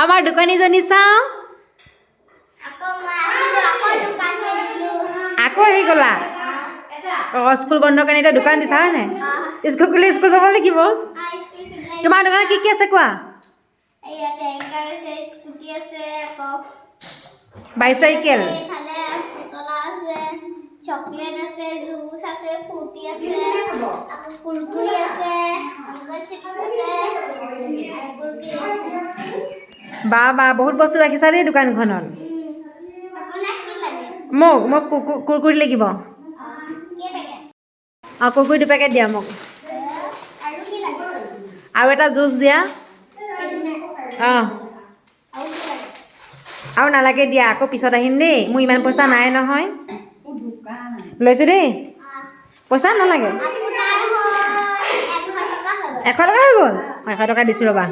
আমাৰ দোকানীজনী চাওঁ আকৌ আহি গ'লা স্কুল বন্ধ কাৰণে এতিয়া দোকান দিছা হয় নাই স্কুল খুলি স্কুল যাব লাগিব তোমাৰ দোকানত কি কি আছে কোৱা বাইচাইকেল চকলেট আছে জুস আছে ফ্ৰুটি আছে কুৰকুৰি আছে চিপস আছে কুৰকুৰি আছে বা বহুত বস্তু ৰাখিছা দেই দোকানখনত আপোনাক কি লাগে মোক কুৰকুৰি লাগিব কি পেকেট কুৰকুৰি 2 পেকেট দিয়া মোক আৰু কি লাগে আৰু এটা জুচ দিয়া আৰু নালাগে দিয়া আকৌ পিছত আহিম দেই মোৰ ইমান পইচা নাই নহয় লৈছোঁ দেই পইচা নালাগে 100 টকা হৈ গ'ল 100 টকা হৈ গ'ল 100 টকা দিছোঁ ৰ'বা